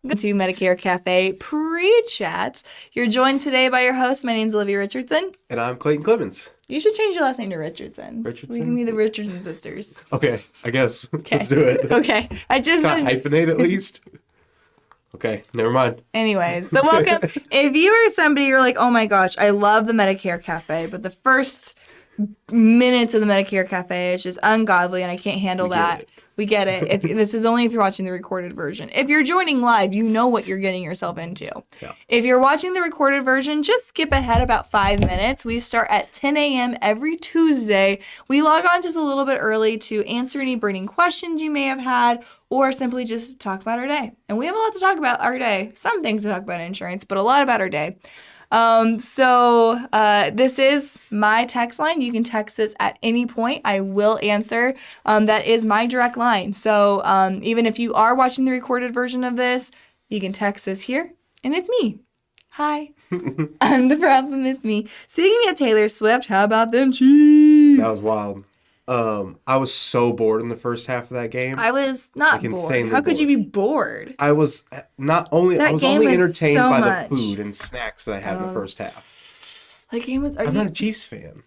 To Medicare Cafe pre-chat. You're joined today by your host. My name's Olivia Richardson. And I'm Clayton Clemens. You should change your last name to Richardson. Richardson? We can be the Richardson sisters. Okay, I guess. Okay. Let's do it. Okay. Not hyphenate at least. Okay, never mind. Anyways, so welcome. If you are somebody, you're like, oh my gosh, I love the Medicare Cafe, but the first minutes of the Medicare Cafe is just ungodly and I can't handle that. We get it. This is only if you're watching the recorded version. If you're joining live, you know what you're getting yourself into. Yeah. If you're watching the recorded version, just skip ahead about 5 minutes. We start at 10 a.m. every Tuesday. We log on just a little bit early to answer any burning questions you may have had or simply just talk about our day. And we have a lot to talk about our day. Some things to talk about insurance, but a lot about our day. This is my text line. You can text this at any point. I will answer. That is my direct line. So even if you are watching the recorded version of this, you can text this here, and it's me. Hi. The problem is me. Speaking of Taylor Swift, how about them Chiefs? That was wild. I was so bored in the first half of that game. I was not bored. How could you be bored? I was only entertained so by much. the food and snacks that I had in the first halst. That game was. I'm not a Chiefs fan.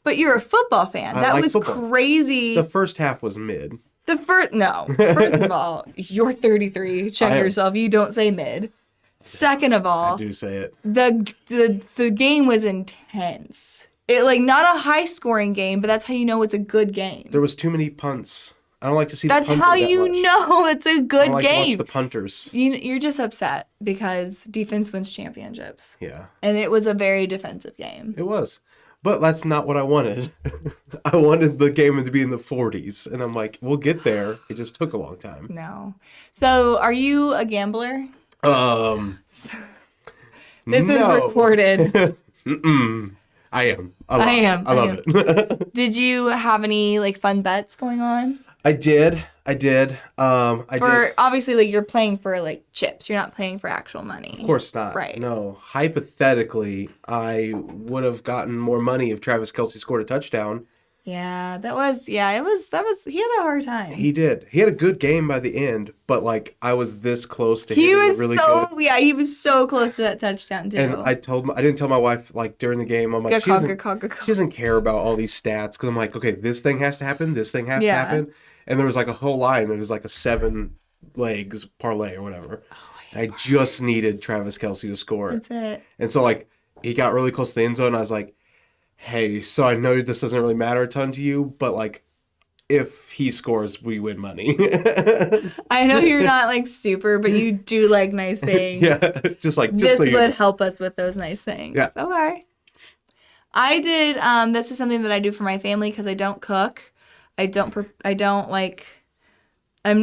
But you're a football fan. That was football. Crazy. The first half was mid. First of all, you're 33. Check yourself. You don't say mid. Second of all, I do say it. The game was intense. It not a high scoring game, but that's how you know it's a good game. There was too many punts. I don't like to see that's the punter how that you much. know it's a good I don't like game. to watch the punters. You're just upset because defense wins championships. Yeah. And it was a very defensive game. It was. But that's not what I wanted. I wanted the game to be in the 40s. And I'm like, we'll get there. It just took a long time. No. So, are you a gambler? This is recorded. I am. I love it. Did you have any fun bets going on? I did. Obviously, you're playing for chips. You're not playing for actual money. Of course not. Right. No. Hypothetically, I would have gotten more money if Travis Kelce scored a touchdown. Yeah, he had a hard time. He did. He had a good game by the end, but I was this close to hitting a really good. Yeah, he was so close to that touchdown too. And I didn't tell my wife during the game. I'm like, she doesn't care about all these stats because I'm like, okay, this thing has to happen, this thing has to happen, and there was a whole line. It was a 7 legs parlay or whatever. I just needed Travis Kelce to score. That's it. And so he got really close to the end zone. And I was like, hey, so I know this doesn't really matter a ton to you, but if he scores, we win money. I know you're not super, but you do like nice things. Yeah, just this would help us with those nice things. Yeah. Okay. I did. This is something that I do for my family because I don't cook. I'm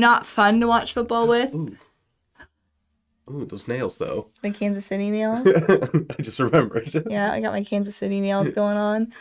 not fun to watch football with. Ooh, those nails, though. The Kansas City nails. I just remembered. Yeah, I got my Kansas City nails going on.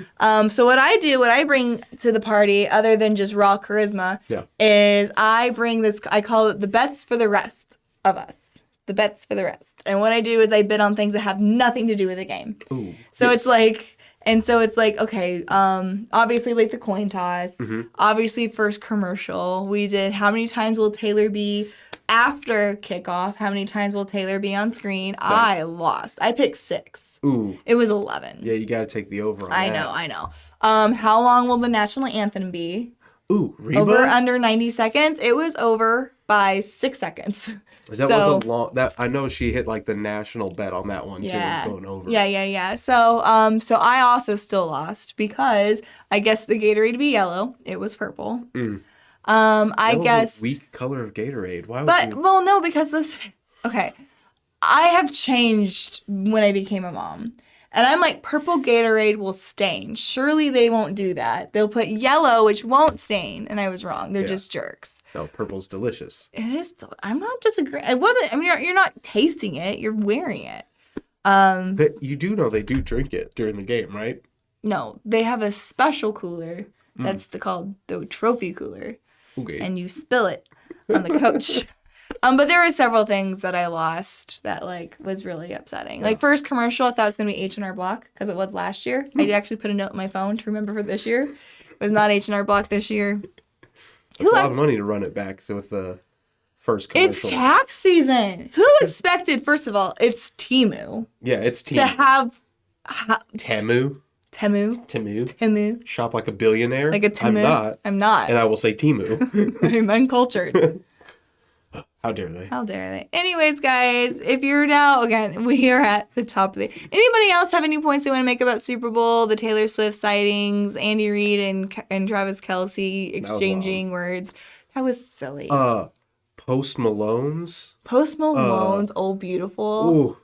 So what I bring to the party, other than just raw charisma, is I bring this, I call it the bets for the rest of us. The bets for the rest. And what I do is I bid on things that have nothing to do with the game. Ooh, so it's okay, obviously the coin toss, obviously first commercial. We did how many times will Taylor be after kickoff, how many times will Taylor be on screen? Nice. I lost. I picked 6. Ooh. It was 11. Yeah, you got to take the over on I know. How long will the national anthem be? Ooh, Reba? Over under 90 seconds. It was over by 6 seconds. That was a long. I know she hit the national bet on that one too. It was going over. Yeah. So I also still lost because I guessed the Gatorade to be yellow. It was purple. I guess a weak color of Gatorade. Why would you? Well, no, because okay, I have changed when I became a mom, and I'm like, purple Gatorade will stain. Surely they won't do that. They'll put yellow, which won't stain, and I was wrong. They're just jerks. No, purple's delicious. It is. I'm not disagreeing. It wasn't. I mean, you're not tasting it. You're wearing it. You do know they do drink it during the game, right? No, they have a special cooler. That's called the trophy cooler. Okay. And you spill it on the coach. But there were several things that I lost that was really upsetting. First commercial, I thought it was gonna be H&R Block because it was last year. I actually put a note in my phone to remember for this year. It was not H&R Block this year. It's a lot of money to run it back with the first commercial. It's tax season. Who expected, first of all, it's Temu. Yeah, it's Temu. To have... Temu. Shop like a billionaire. Like a Temu. I'm not. And I will say Temu. I'm uncultured. How dare they? How dare they? Anyways, guys, if you're now, again, we are at the top of the... Anybody else have any points they want to make about Super Bowl, the Taylor Swift sightings, Andy Reid and Travis Kelce exchanging words? That was silly. Post Malone's, Old Beautiful. Ooh,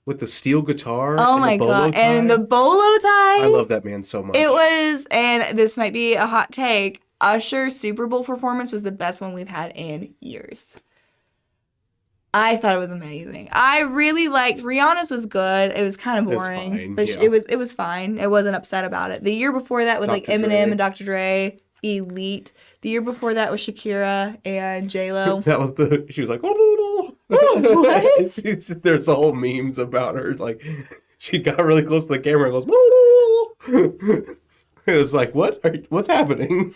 with the steel guitar. Oh my God. And the bolo tie. I love that man so much. It was, and this might be a hot take, Usher's Super Bowl performance was the best one we've had in years. I thought it was amazing. I really liked Rihanna's was good. It was kind of boring, but it was fine. I wasn't upset about it. The year before that with like Eminem and Dr. Dre, elite. The year before that was Shakira and J-Lo. She was like, oh, what? There's all memes about her. Like, she got really close to the camera and goes, it was like, what's happening?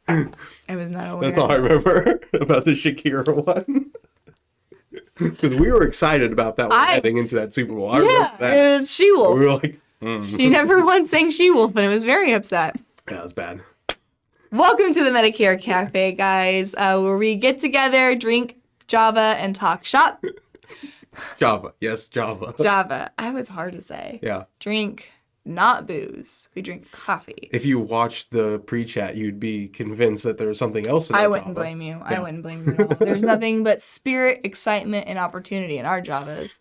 I was not aware. That's all I remember about the Shakira one. Because we were excited about that one heading into that Super Bowl. It was She-Wolf. We were like, She never once sang She-Wolf, and it was very upset. Yeah, it was bad. Welcome to the Medicare Cafe, guys, where we get together, drink Java, and talk shop. Java. Yes, Java. Java. That was hard to say. Yeah. Drink, not booze. We drink coffee. If you watched the pre-chat, you'd be convinced that there was something else in I Java. wouldn't blame you. Yeah. I wouldn't blame you at all. There's nothing but spirit, excitement, and opportunity in our Javas.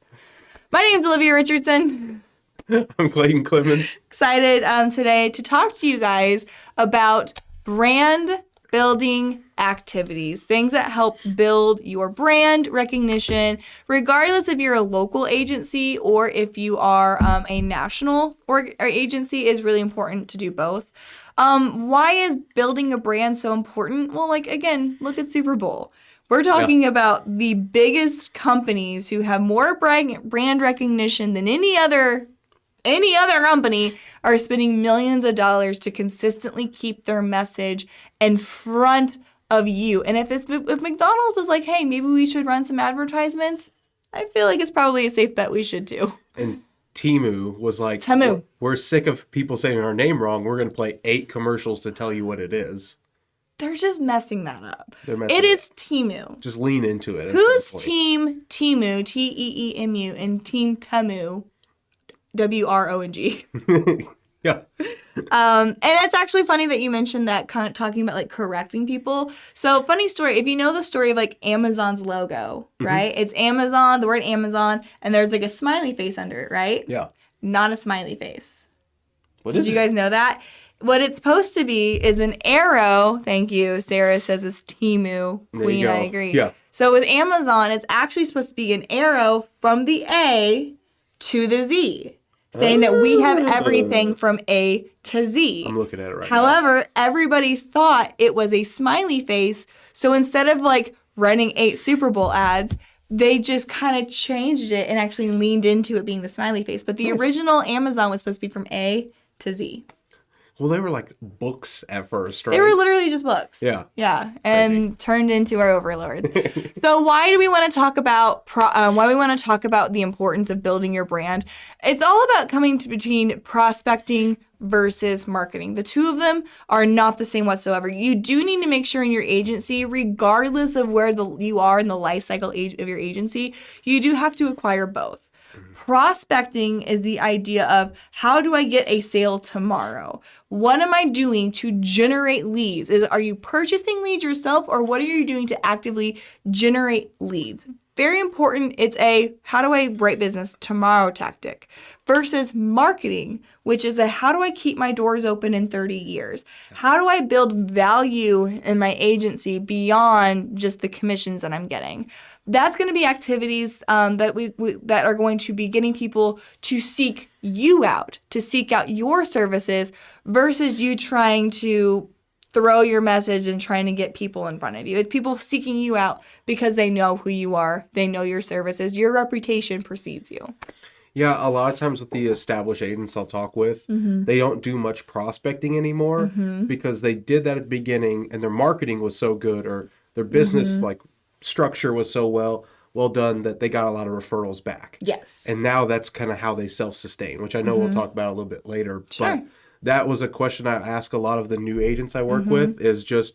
My name's Olivia Richardson. I'm Clayton Clemens. Excited today to talk to you guys about brand building activities, things that help build your brand recognition, regardless if you're a local agency or if you are a national or agency, is really important to do both. Why is building a brand so important? Well, like, again, look at Super Bowl. We're talking about the biggest companies who have more brand recognition than any other company are spending millions of dollars to consistently keep their message in front of you. And if McDonald's is like, hey, maybe we should run some advertisements, I feel like it's probably a safe bet we should too. And Temu was like, we're sick of people saying our name wrong. We're going to play 8 commercials to tell you what it is. They're just messing that up. It is Temu. Just lean into it. Who's Team Temu, Teemu, and Team Temu? WRONG. Yeah. And it's actually funny that you mentioned that, talking about like correcting people. So funny story, if you know the story of like Amazon's logo, right? It's Amazon, the word Amazon, and there's like a smiley face under it, right? Yeah. Not a smiley face. Did you guys know that? What it's supposed to be is an arrow. Thank you. Sarah says it's Temu. Queen, I agree. Yeah. So with Amazon, it's actually supposed to be an arrow from the A to the Z. Saying that we have everything from A to Z. I'm looking at it right now. However, everybody thought it was a smiley face. So instead of like running 8 Super Bowl ads, they just kind of changed it and actually leaned into it being the smiley face. But the original Amazon was supposed to be from A to Z. Well, they were like books at first, right? They were literally just books. Yeah. Yeah, and turned into our overlords. So why do we want to talk about the importance of building your brand? It's all about coming between prospecting versus marketing. The two of them are not the same whatsoever. You do need to make sure in your agency, regardless of where you are in the life cycle of your agency, you do have to acquire both. Prospecting is the idea of, how do I get a sale tomorrow? What am I doing to generate leads? Are you purchasing leads yourself, or what are you doing to actively generate leads? Very important. It's a how do I write business tomorrow tactic versus marketing, which is a how do I keep my doors open in 30 years? How do I build value in my agency beyond just the commissions that I'm getting? That's going to be activities that are going to be getting people to seek you out, to seek out your services versus you trying to throw your message and trying to get people in front of you. It's people seeking you out because they know who you are, they know your services, your reputation precedes you. Yeah, a lot of times with the established agents I'll talk with, they don't do much prospecting anymore because they did that at the beginning and their marketing was so good, or their business like structure was so well done that they got a lot of referrals back. Yes. And now that's kind of how they self-sustain, which I know we'll talk about a little bit later. Sure. But that was a question I ask a lot of the new agents I work with, is just,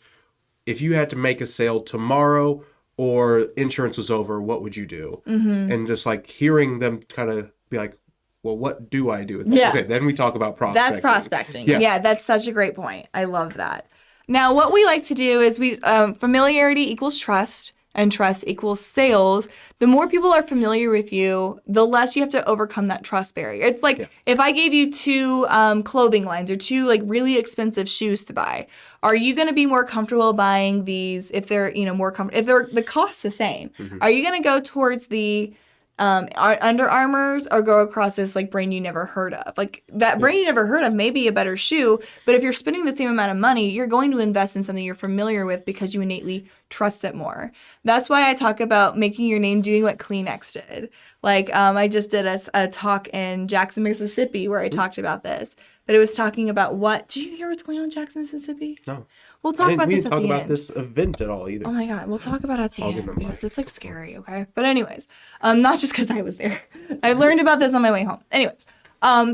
if you had to make a sale tomorrow or insurance was over, what would you do? And just like hearing them kind of be like, well, what do I do? It's like, okay, then we talk about prospecting. That's prospecting. Yeah, that's such a great point. I love that. Now, what we like to do is familiarity equals trust, and trust equals sales. The more people are familiar with you, the less you have to overcome that trust barrier. It's like if I gave you 2 clothing lines or 2 like really expensive shoes to buy, are you going to be more comfortable buying these if they're more comfortable? If they're the cost the same, are you going to go towards the Under Armour's or go across this like brand you never heard of? Like that brand you never heard of may be a better shoe, but if you're spending the same amount of money, you're going to invest in something you're familiar with because you innately trust it more. That's why I talk about making your name doing what Kleenex did. Like I just did a talk in Jackson, Mississippi where I talked about this, but it was talking about did you hear what's going on in Jackson, Mississippi? No. We'll talk about this at the end. We didn't talk about this event at all either. Oh my God, we'll talk about it at the end because it's like scary, okay? But anyways, not just because I was there. I learned about this on my way home. Anyways,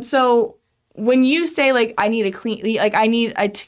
so when you say like I need a clean, like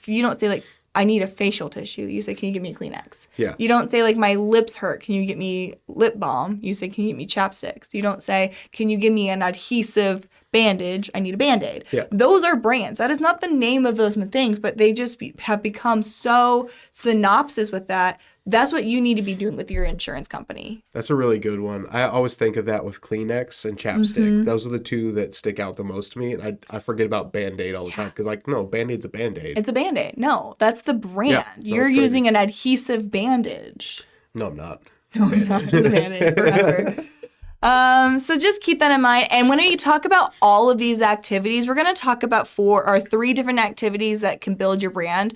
you don't say like I need a facial tissue. You say, can you give me a Kleenex? Yeah. You don't say like my lips hurt. Can you get me lip balm? You say, can you get me chapsticks? You don't say, can you give me an adhesive bandage? I need a Band-Aid. Yeah. Those are brands. That is not the name of those things, but they just have become so synopsis with that. That's what you need to be doing with your insurance company. That's a really good one. I always think of that with Kleenex and chapstick. Those are the 2 that stick out the most to me. And I forget about Band-Aid all the time because, like, no, Band-Aid's a Band-Aid. It's a Band-Aid. No, that's the brand. Yeah, You're using an adhesive bandage. No, I'm not. No, I'm not. It's a Band-Aid forever. So just keep that in mind. And when we talk about all of these activities, we're going to talk about 4 or 3 different activities that can build your brand.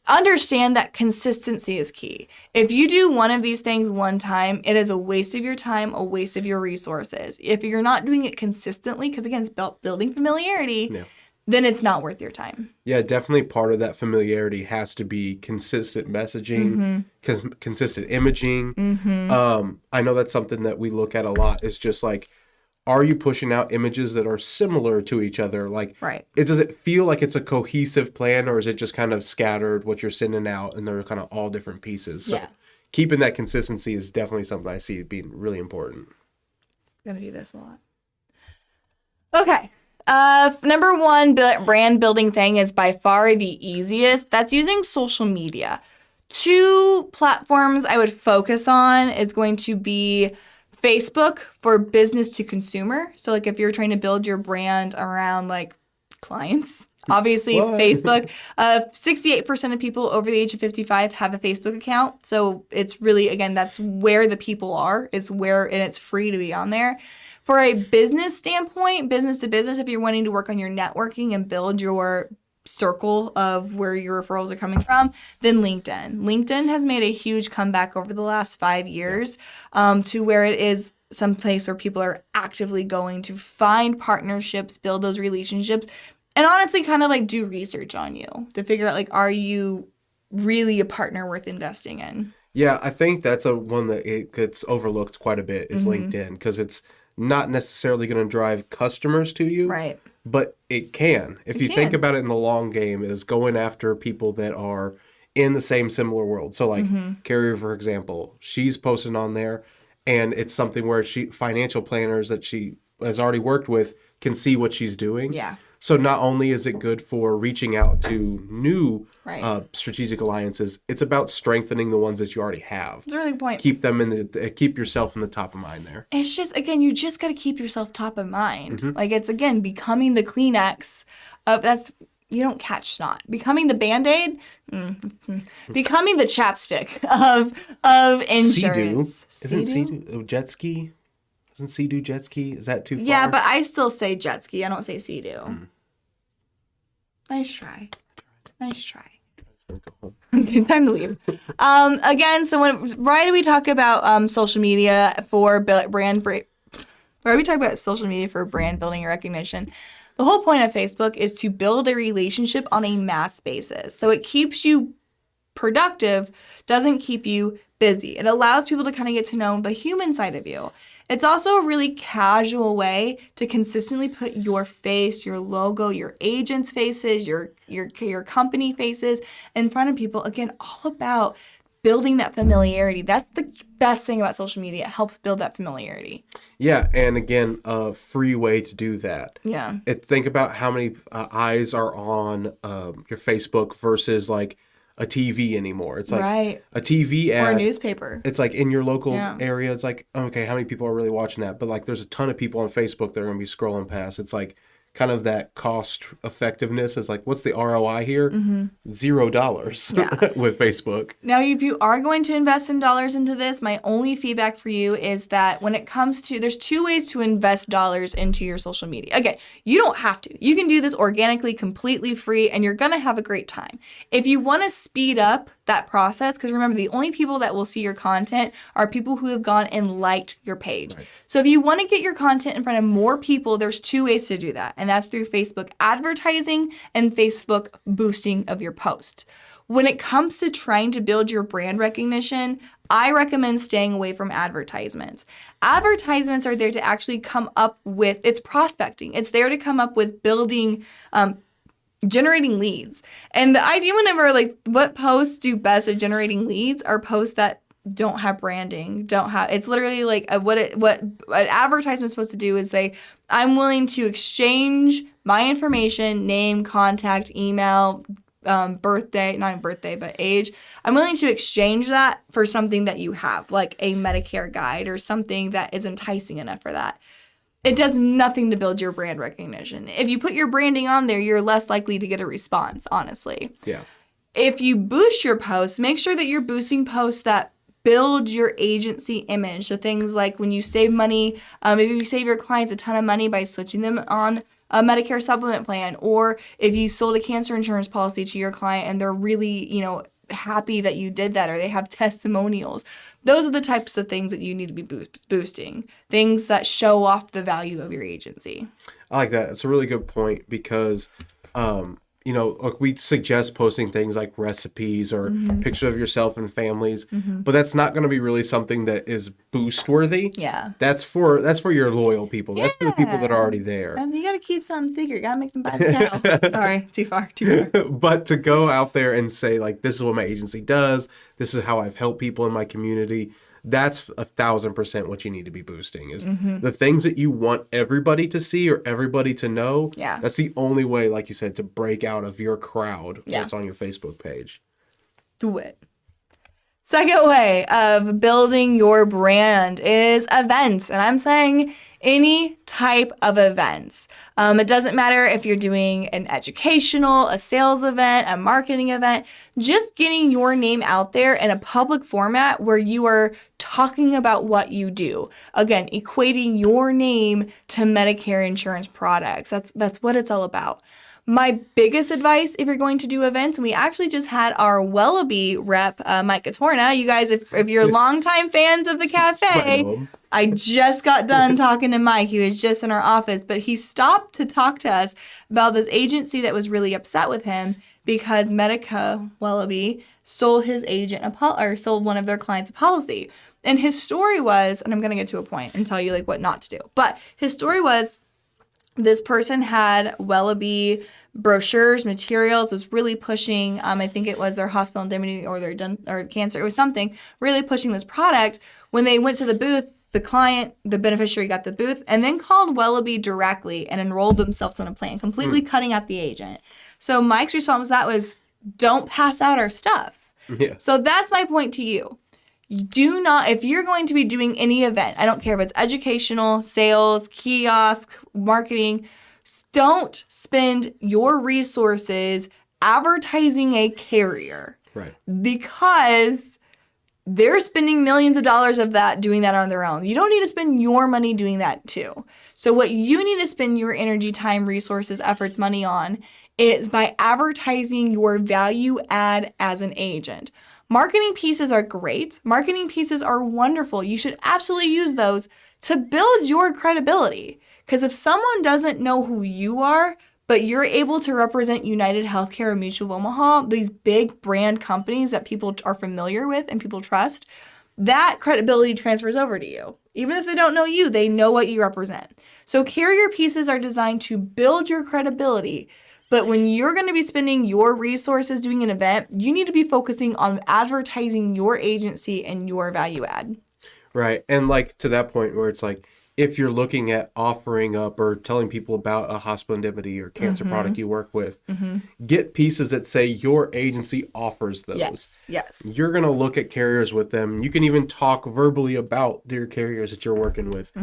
Understand that consistency is key. If you do one of these things one time, it is a waste of your time, a waste of your resources. If you're not doing it consistently, because again, it's about building familiarity, then it's not worth your time. Yeah, definitely part of that familiarity has to be consistent messaging, consistent imaging. I know that's something that we look at a lot. Is just like, are you pushing out images that are similar to each other? Like, does it feel like it's a cohesive plan, or is it just kind of scattered what you're sending out and they're kind of all different pieces? So keeping that consistency is definitely something I see being really important. I'm going to do this a lot. Okay. Number 1 brand building thing is by far the easiest. That's using social media. 2 platforms I would focus on is going to be Facebook for business to consumer. So like if you're trying to build your brand around like clients, obviously Facebook, 68% of people over the age of 55 have a Facebook account. So it's really, again, that's where the people are, and it's free to be on there. For a business standpoint, business to business, if you're wanting to work on your networking and build your circle of where your referrals are coming from, then LinkedIn. LinkedIn has made a huge comeback over the last 5 years to where it is some place where people are actively going to find partnerships, build those relationships, and honestly kind of like do research on you to figure out like, are you really a partner worth investing in? Yeah, I think that's one that it gets overlooked quite a bit is LinkedIn, because it's not necessarily going to drive customers to you. Right. But it can. If you think about it in the long game, is going after people that are in the same similar world. So like Carrie, for example, she's posting on there, and it's something where financial planners that she has already worked with can see what she's doing. Yeah. So not only is it good for reaching out to new strategic alliances, it's about strengthening the ones that you already have. That's a really good point. Keep yourself in the top of mind there. It's just, again, you just got to keep yourself top of mind. Like it's, again, becoming the Kleenex. You don't catch snot. Becoming the Band-Aid, becoming the chapstick of insurance. Isn't Sea-Doo jet ski? Doesn't Sea-Doo jet ski? Is that too far? Yeah, but I still say jet ski. I don't say Sea-Doo. Nice try. Okay, time to leave. Again, so why do we talk about social media for brand building and recognition? The whole point of Facebook is to build a relationship on a mass basis. So it keeps you productive doesn't keep you busy. It allows people to kind of get to know the human side of you. It's also a really casual way to consistently put your face, your logo, your agent's faces, your company faces in front of people. Again, all about building that familiarity. That's the best thing about social media. It helps build that familiarity. Yeah, and again, a free way to do that. Yeah. Think about how many eyes are on your Facebook versus like a TV anymore. It's like a TV ad. Or a newspaper. It's like in your local area. It's like, okay, how many people are really watching that? But like there's a ton of people on Facebook that are going to be scrolling past. It's like kind of that cost effectiveness is like, what's the ROI here? $0 with Facebook. Now, if you are going to invest in dollars into this, my only feedback for you is that when it comes to, there's two ways to invest dollars into your social media. Again, you don't have to. You can do this organically, completely free, and you're going to have a great time. If you want to speed up that process, because remember, the only people that will see your content are people who have gone and liked your page. Right. So if you want to get your content in front of more people, there's two ways to do that. And that's through Facebook advertising and Facebook boosting of your post. When it comes to trying to build your brand recognition, I recommend staying away from advertisements. Advertisements are there to actually come up with, it's prospecting. It's there to come up with building, generating leads. And the idea whenever, like, what posts do best at generating leads are posts that don't have branding, it's literally like what an advertisement is supposed to do is say, I'm willing to exchange my information, name, contact, email, birthday, not birthday, but age. I'm willing to exchange that for something that you have, like a Medicare guide or something that is enticing enough for that. It does nothing to build your brand recognition. If you put your branding on there, you're less likely to get a response, honestly. Yeah. If you boost your posts, make sure that you're boosting posts that build your agency image. So things like when you save money, maybe you save your clients a ton of money by switching them on a Medicare supplement plan, or if you sold a cancer insurance policy to your client and they're really, happy that you did that, or they have testimonials. Those are the types of things that you need to be boosting, things that show off the value of your agency. I like that. It's a really good point because, look, we suggest posting things like recipes or pictures of yourself and families, but that's not going to be really something that is boost worthy. Yeah. That's for your loyal people. That's for the people that are already there. And you got to keep something secret. You got to make them buy it now. Sorry, too far. But to go out there and say, like, this is what my agency does, this is how I've helped people in my community, that's 1,000% what you need to be boosting is the things that you want everybody to see or everybody to know. Yeah. That's the only way, like you said, to break out of your crowd that's on your Facebook page. Do it. Second way of building your brand is events. And I'm saying any type of events. It doesn't matter if you're doing an educational, a sales event, a marketing event, just getting your name out there in a public format where you are talking about what you do. Again, equating your name to Medicare insurance products. That's what it's all about. My biggest advice if you're going to do events, and we actually just had our Wellaby rep, Mike Catorna. You guys, if you're longtime fans of the cafe, I just got done talking to Mike. He was just in our office, but he stopped to talk to us about this agency that was really upset with him because Medica Wellaby sold his agent sold one of their clients a policy. And his story was, and I'm going to get to a point and tell you like what not to do, but his story was this person had Wellaby brochures, materials, was really pushing, I think it was their hospital indemnity or their cancer, it was something, really pushing this product. When they went to the booth, the client, the beneficiary got the booth and then called Wellaby directly and enrolled themselves in a plan, completely cutting out the agent. So Mike's response to that was, don't pass out our stuff. Yeah. So that's my point to you. Do not, if you're going to be doing any event, I don't care if it's educational, sales, kiosk, marketing, don't spend your resources advertising a carrier. Right. Because they're spending millions of dollars of that doing that on their own. You don't need to spend your money doing that too. So what you need to spend your energy, time, resources, efforts, money on is by advertising your value add as an agent. Marketing pieces are great. Marketing pieces are wonderful. You should absolutely use those to build your credibility. Because if someone doesn't know who you are, but you're able to represent United Healthcare or Mutual of Omaha, these big brand companies that people are familiar with and people trust, that credibility transfers over to you. Even if they don't know you, they know what you represent. So carrier pieces are designed to build your credibility. But when you're going to be spending your resources doing an event, you need to be focusing on advertising your agency and your value add. Right. And like to that point where it's like, if you're looking at offering up or telling people about a hospital indemnity or cancer product you work with, get pieces that say your agency offers those. Yes. You're going to look at carriers with them. You can even talk verbally about your carriers that you're working with.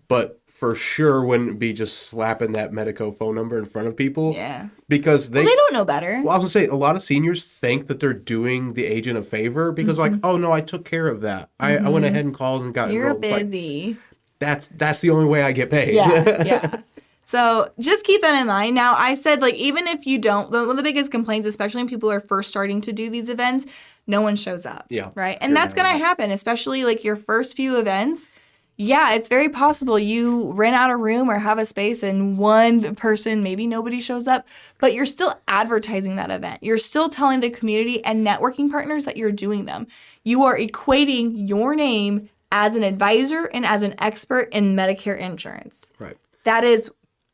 But for sure wouldn't be just slapping that Medico phone number in front of people. Yeah. Because they don't know better. Well, I was going to say, a lot of seniors think that they're doing the agent a favor because like, oh, no, I took care of that. I went ahead and called and got enrolled. You're busy. Like, that's the only way I get paid. Yeah. So just keep that in mind. Now, I said, like, even if you don't, one of the biggest complaints, especially when people are first starting to do these events, no one shows up. Yeah. Right? And that's going to happen, especially, like, your first few events. Yeah, it's very possible you rent out a room or have a space and one person, maybe nobody shows up, but you're still advertising that event. You're still telling the community and networking partners that you're doing them. You are equating your name as an advisor and as an expert in Medicare insurance. Right. That is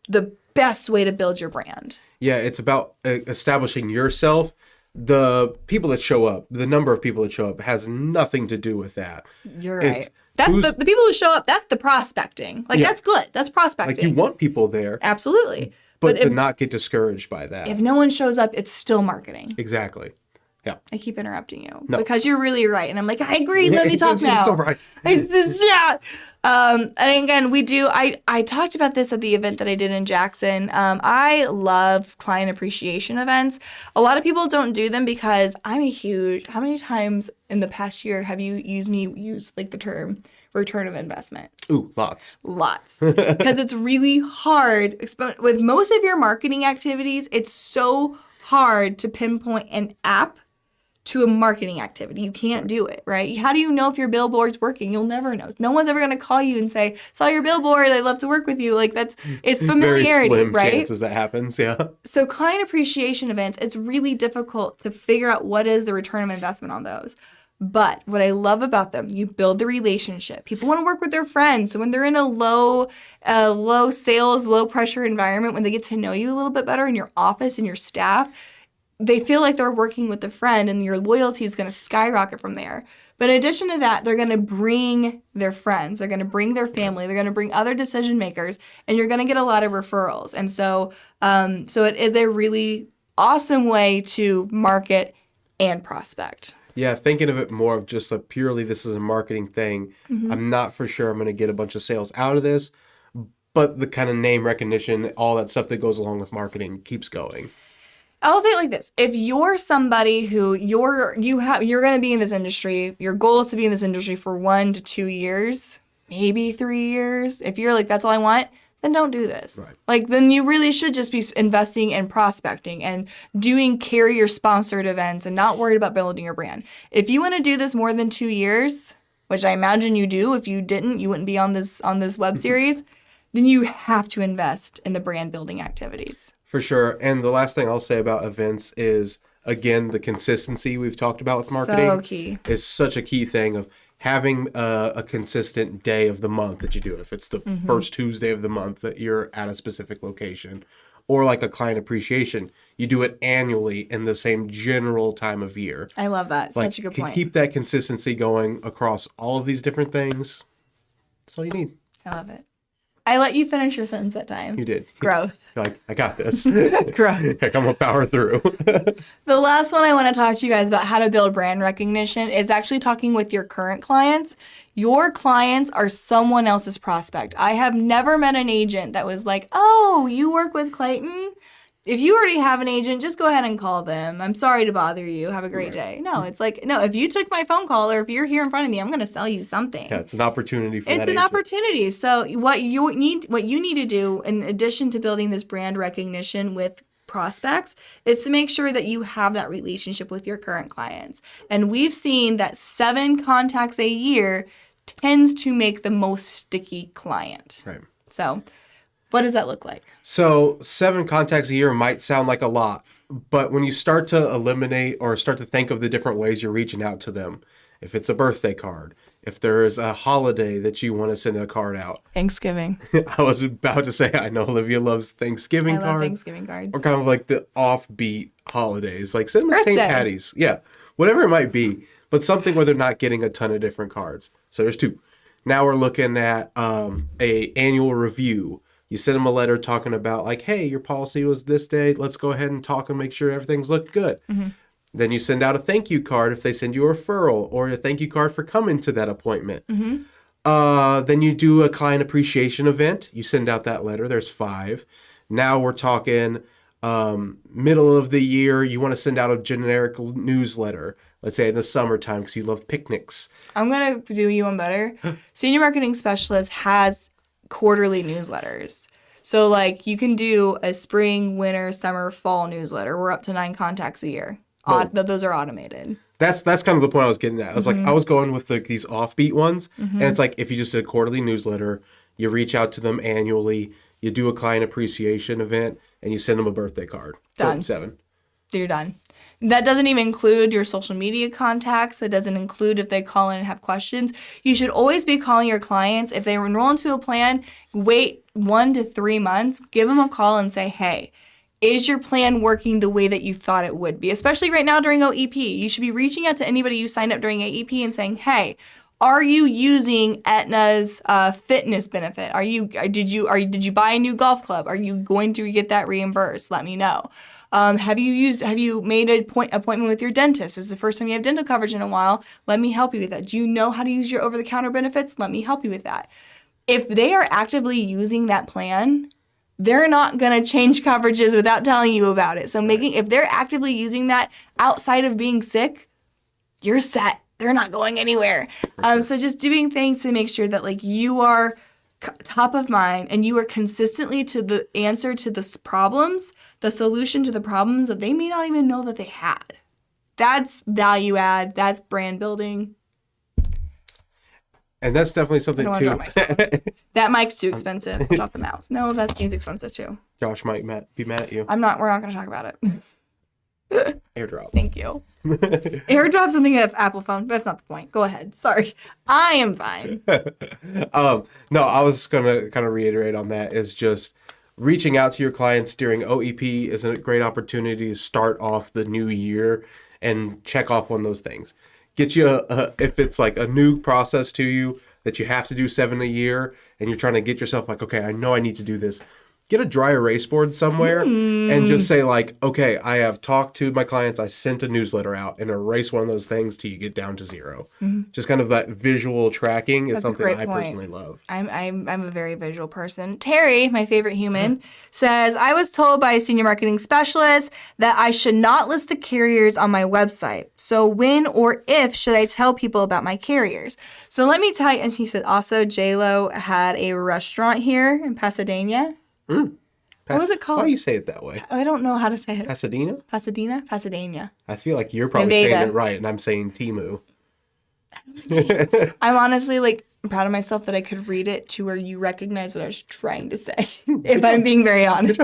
the best way to build your brand. Yeah, it's about establishing yourself. The people that show up, the number of people that show up has nothing to do with that. You're right. That's the people who show up, that's the prospecting. Like, that's good. That's prospecting. Like, you want people there. Absolutely. But to not get discouraged by that. If no one shows up, it's still marketing. Exactly. Yeah. I keep interrupting you because you're really right. And I'm like, I agree. Let me talk now. It's so right. Yeah. And again, I talked about this at the event that I did in Jackson. I love client appreciation events. A lot of people don't do them because how many times in the past year have you used like the term return of investment? Ooh, lots. Because it's really hard. With most of your marketing activities, it's so hard to pinpoint an app to a marketing activity. You can't do it, right? How do you know if your billboard's working? You'll never know. No one's ever going to call you and say, saw your billboard, I'd love to work with you. Like, it's familiarity, very slim right? chances that happens, yeah. So client appreciation events, it's really difficult to figure out what is the return of investment on those. But what I love about them, you build the relationship. People want to work with their friends. So when they're in a low sales, low pressure environment, when they get to know you a little bit better in your office and your staff, they feel like they're working with a friend and your loyalty is going to skyrocket from there. But in addition to that, they're going to bring their friends. They're going to bring their family. They're going to bring other decision makers, and you're going to get a lot of referrals. And so it is a really awesome way to market and prospect. Yeah, thinking of it more of just purely this is a marketing thing. I'm not for sure I'm going to get a bunch of sales out of this, but the kind of name recognition, all that stuff that goes along with marketing keeps going. I'll say it like this. If you're somebody who you're going to be in this industry, your goal is to be in this industry for 1 to 2 years, maybe 3 years. If you're like, that's all I want, then don't do this. Right. Like, then you really should just be investing in prospecting and doing carrier-sponsored events and not worried about building your brand. If you want to do this more than 2 years, which I imagine you do, if you didn't, you wouldn't be on this web series, then you have to invest in the brand building activities. For sure. And the last thing I'll say about events is, again, the consistency we've talked about with marketing so key. Is such a key thing of having a consistent day of the month that you do. If it's the first Tuesday of the month that you're at a specific location, or like a client appreciation, you do it annually in the same general time of year. I love that. Such a good point. Keep that consistency going across all of these different things. That's all you need. I love it. I let you finish your sentence that time. You did. Growth. You're like, I got this. Growth. Heck, I'm going to power through. The last one I want to talk to you guys about how to build brand recognition is actually talking with your current clients. Your clients are someone else's prospect. I have never met an agent that was like, oh, you work with Clayton? If you already have an agent, just go ahead and call them. I'm sorry to bother you. Have a great day. No, it's like, no, if you took my phone call or if you're here in front of me, I'm going to sell you something. Yeah, it's an opportunity for that agent. It's an opportunity. So what you need to do, in addition to building this brand recognition with prospects, is to make sure that you have that relationship with your current clients. And we've seen that 7 contacts a year tends to make the most sticky client. Right. So What does that look like? So 7 contacts a year might sound like a lot, but when you start to eliminate or start to think of the different ways you're reaching out to them, if it's a birthday card, if there is a holiday that you want to send a card out. Thanksgiving. I was about to say, I know Olivia loves Thanksgiving cards. I love Thanksgiving cards. Or kind of like the offbeat holidays, like send them St. Patty's. Yeah, whatever it might be, but something where they're not getting a ton of different cards. So there's 2. Now we're looking at a annual review. You send them a letter talking about like, hey, your policy was this day. Let's go ahead and talk and make sure everything's looked good. Mm-hmm. Then you send out a thank you card if they send you a referral or a thank you card for coming to that appointment. Mm-hmm. Then you do a client appreciation event. You send out that letter. There's 5. Now we're talking middle of the year. You want to send out a generic newsletter. Let's say in the summertime because you love picnics. I'm going to do you one better. Senior Marketing Specialist has quarterly newsletters. So like you can do a spring, winter, summer, fall newsletter. We're up to 9 contacts a year. Those are automated. That's kind of the point I was getting at. I was like, I was going with these offbeat ones. And it's like if you just did a quarterly newsletter, you reach out to them annually, you do a client appreciation event, and you send them a birthday card. Done. 7. So you're done. That doesn't even include your social media contacts. That doesn't include if they call in and have questions. You should always be calling your clients. If they enroll into a plan, wait 1 to 3 months, give them a call and say, hey, is your plan working the way that you thought it would be? Especially right now during OEP. You should be reaching out to anybody you signed up during AEP and saying, hey, are you using Aetna's fitness benefit? Did you buy a new golf club? Are you going to get that reimbursed? Let me know. Have you made an appointment with your dentist? This is the first time you have dental coverage in a while. Let me help you with that. Do you know how to use your over-the-counter benefits? Let me help you with that. If they are actively using that plan, they're not going to change coverages without telling you about it. So if they're actively using that outside of being sick, you're set. They're not going anywhere. So just doing things to make sure that like you are top of mind and you are consistently to the answer to the problems, the solution to the problems that they may not even know that they had. That's value add. That's brand building. And that's definitely something too. That mic's too expensive. Drop the mouse. No, that seems expensive too. Josh might be mad at you. We're not going to talk about it. AirDrop. Thank you. AirDrop something at Apple phone. That's not the point. Go ahead. Sorry. I am fine. No, I was going to kind of reiterate on that is just reaching out to your clients during OEP is a great opportunity to start off the new year and check off one of those things. Get you if it's like a new process to you that you have to do 7 a year and you're trying to get yourself like, okay, I know I need to do this. Get a dry erase board somewhere and just say like, okay, I have talked to my clients. I sent a newsletter out and erase one of those things till you get down to 0. Mm-hmm. Just kind of that visual tracking is something I personally love. I'm a very visual person. Terry, my favorite human, says, I was told by a senior marketing specialist that I should not list the carriers on my website. So when or if should I tell people about my carriers? So let me tell you, and she said also J-Lo had a restaurant here in Pasadena. What was it called? Why do you say it that way? I don't know how to say it. Pasadena? Pasadena. I feel like you're probably saying it right, and I'm saying Timu. I'm honestly I'm proud of myself that I could read it to where you recognize what I was trying to say, if I'm being very honest.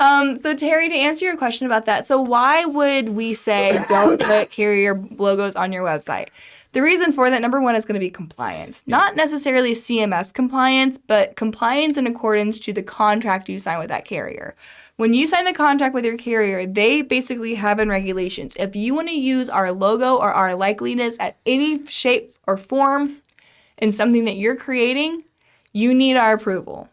So Terry, to answer your question about that, so why would we say don't put carrier logos on your website? The reason for that, number one, is going to be compliance. Not necessarily CMS compliance, but compliance in accordance to the contract you sign with that carrier. When you sign the contract with your carrier, they basically have in regulations. If you want to use our logo or our likeliness at any shape or form in something that you're creating, you need our approval.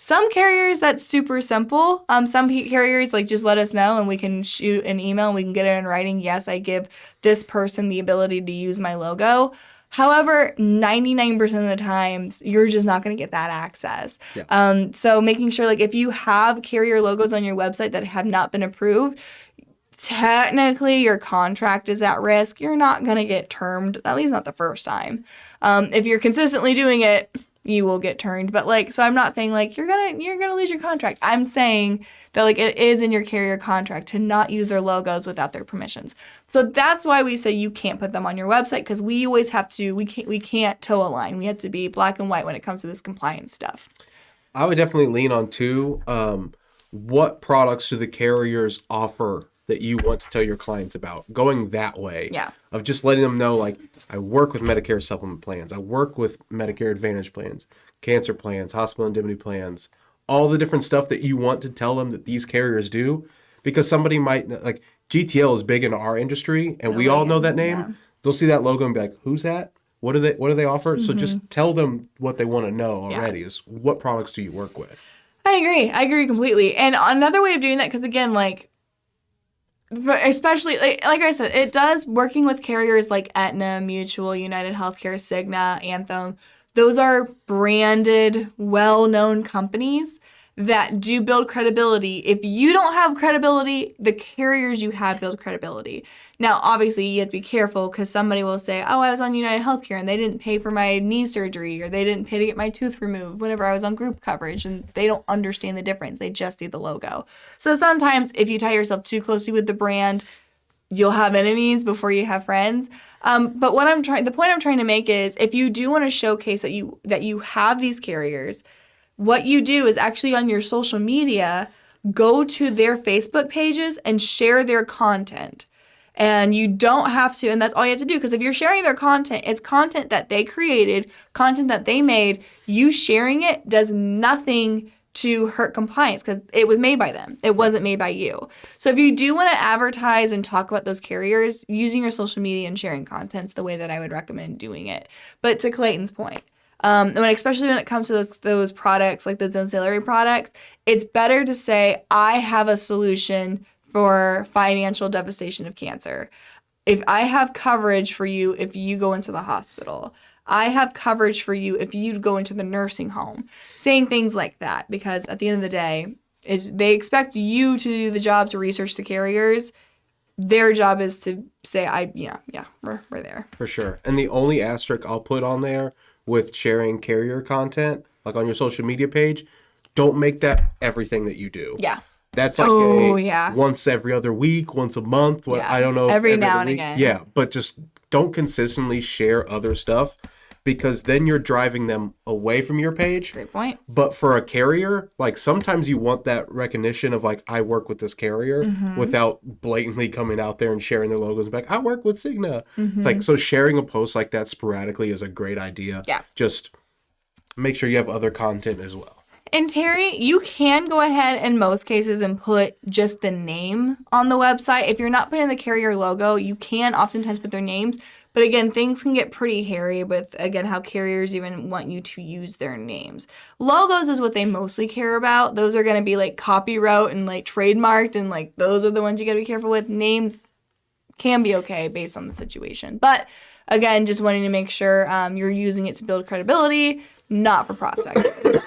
Some carriers, that's super simple. Some carriers, just let us know and we can shoot an email and we can get it in writing. Yes, I give this person the ability to use my logo. However, 99% of the times, you're just not going to get that access. Yeah. So making sure, if you have carrier logos on your website that have not been approved, technically your contract is at risk. You're not going to get termed, at least not the first time. If you're consistently doing it, you will get turned. But so I'm not saying you're gonna lose your contract. I'm saying that it is in your carrier contract to not use their logos without their permissions. So that's why we say you can't put them on your website, because we always have to, we can't toe a line. We have to be black and white when it comes to this compliance stuff. I would definitely lean on two. What products do the carriers offer that you want to tell your clients about? Going that way. Yeah. Of just letting them know, like, I work with Medicare supplement plans. I work with Medicare Advantage plans, cancer plans, hospital indemnity plans, all the different stuff that you want to tell them that these carriers do. Because somebody might, like, GTL is big in our industry, and we all know that name. Yeah. They'll see that logo and be like, who's that? What do they offer? Mm-hmm. So just tell them what they want to know already is what products do you work with? I agree completely. And another way of doing that, because again, like, especially, like I said, it does working with carriers like Aetna, Mutual, United Healthcare, Cigna, Anthem. Those are branded, well-known companies that do build credibility. If you don't have credibility, the carriers you have build credibility. Now, obviously, you have to be careful because somebody will say, oh, I was on United Healthcare and they didn't pay for my knee surgery or they didn't pay to get my tooth removed whenever I was on group coverage, and they don't understand the difference. They just see the logo. So sometimes if you tie yourself too closely with the brand, you'll have enemies before you have friends. But the point I'm trying to make is if you do want to showcase that you have these carriers, what you do is actually on your social media, go to their Facebook pages and share their content. And you don't have to, and that's all you have to do, because if you're sharing their content, it's content that they created, content that they made. You sharing it does nothing to hurt compliance because it was made by them. It wasn't made by you. So if you do want to advertise and talk about those carriers, using your social media and sharing content is the way that I would recommend doing it. But to Clayton's point, especially when it comes to those products, like those ancillary products, it's better to say, I have a solution for financial devastation of cancer. If I have coverage for you if you go into the hospital, I have coverage for you if you go into the nursing home. Saying things like that, because at the end of the day, they expect you to do the job to research the carriers. Their job is to say, we're there. For sure. And the only asterisk I'll put on there with sharing carrier content, like on your social media page, don't make that everything that you do. Yeah. That's like once every other week, once a month. I don't know. Every now and again. Yeah, but just don't consistently share other stuff because then you're driving them away from your page. Great point. But for a carrier, like sometimes you want that recognition of like, I work with this carrier without blatantly coming out there and sharing their logos and be like, I work with Cigna. It's like, so sharing a post like that sporadically is a great idea. Yeah. Just make sure you have other content as well. And Terry, you can go ahead in most cases and put just the name on the website. If you're not putting the carrier logo, you can oftentimes put their names. But again, things can get pretty hairy with, again, how carriers even want you to use their names. Logos is what they mostly care about. Those are going to be like copyright and like trademarked, and like those are the ones you got to be careful with. Names can be okay based on the situation. But again, just wanting to make sure you're using it to build credibility, not for prospecting.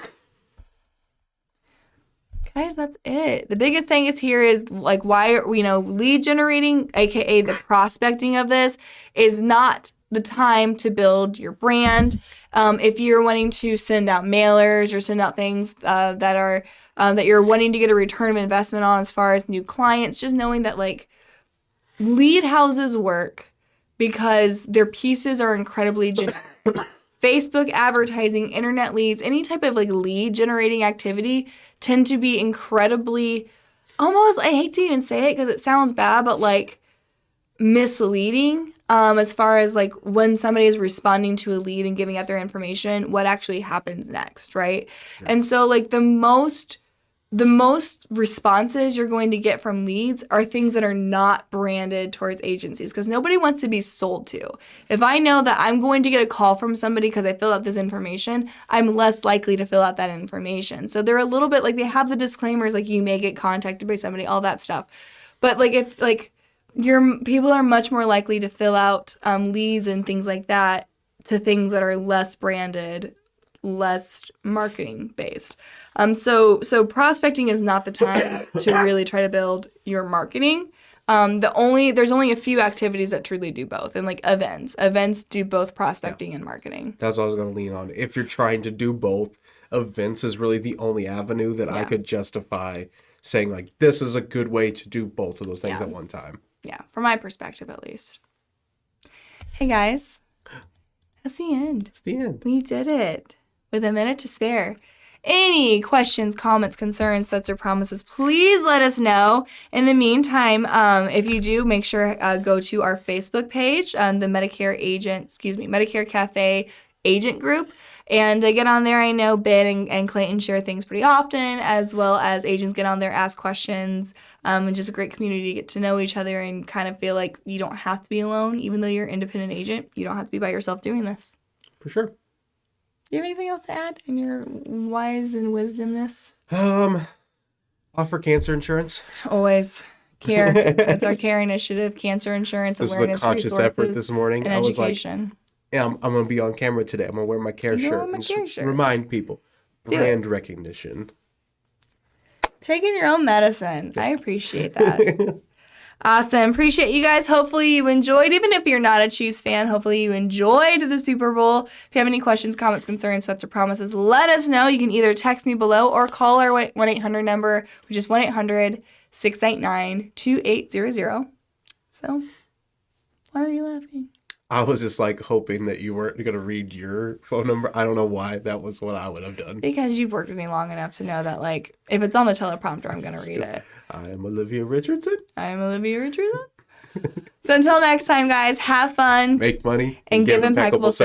Guys, that's it. The biggest thing is like why lead generating, aka the prospecting of this, is not the time to build your brand. If you're wanting to send out mailers or send out things that you're wanting to get a return of investment on as far as new clients, just knowing that like lead houses work because their pieces are incredibly generic. Facebook advertising, internet leads, any type of like lead generating activity tend to be incredibly, almost, I hate to even say it because it sounds bad, but like misleading as far as like when somebody is responding to a lead and giving out their information, what actually happens next, right? Sure. And so like the most responses you're going to get from leads are things that are not branded towards agencies because nobody wants to be sold to. If I know that I'm going to get a call from somebody because I filled out this information, I'm less likely to fill out that information. So they're a little bit like they have the disclaimers like you may get contacted by somebody, all that stuff. But like if like your people are much more likely to fill out leads and things like that to things that are less branded, less marketing based. So prospecting is not the time to really try to build your marketing. There's only a few activities that truly do both, and like events do both prospecting and marketing. That's what I was going to lean on. If you're trying to do both, events is really the only avenue that I could justify saying like this is a good way to do both of those things at one time. Yeah, from my perspective at least. Hey guys, that's the end. It's the end. We did it with a minute to spare. any questions, comments, concerns, threats, or promises, please let us know. In the meantime, if you do, make sure go to our Facebook page, the Medicare Cafe agent group, and get on there. I know Ben and Clayton share things pretty often, as well as agents get on there, ask questions, and just a great community to get to know each other and kind of feel like you don't have to be alone. Even though you're an independent agent, you don't have to be by yourself doing this. For sure. Do you have anything else to add in your wise and wisdomness? Offer cancer insurance. Always. CARE. It's our CARE initiative, cancer insurance, awareness, this was a conscious effort this morning. And education. Yeah, I'm going to be on camera today. I'm going to wear my CARE shirt. Remind people. Brand recognition. Taking your own medicine. I appreciate that. Awesome. Appreciate you guys. Hopefully you enjoyed. Even if you're not a Chiefs fan, hopefully you enjoyed the Super Bowl. If you have any questions, comments, concerns, threats, or promises, let us know. You can either text me below or call our 1-800 number, which is 1-800-689-2800. So, why are you laughing? I was just like hoping that you weren't going to read your phone number. I don't know why. That was what I would have done. Because you've worked with me long enough to know that, like, if it's on the teleprompter, I'm going to read it. I am Olivia Richardson. So until next time, guys, have fun. Make money. And give impeccable service.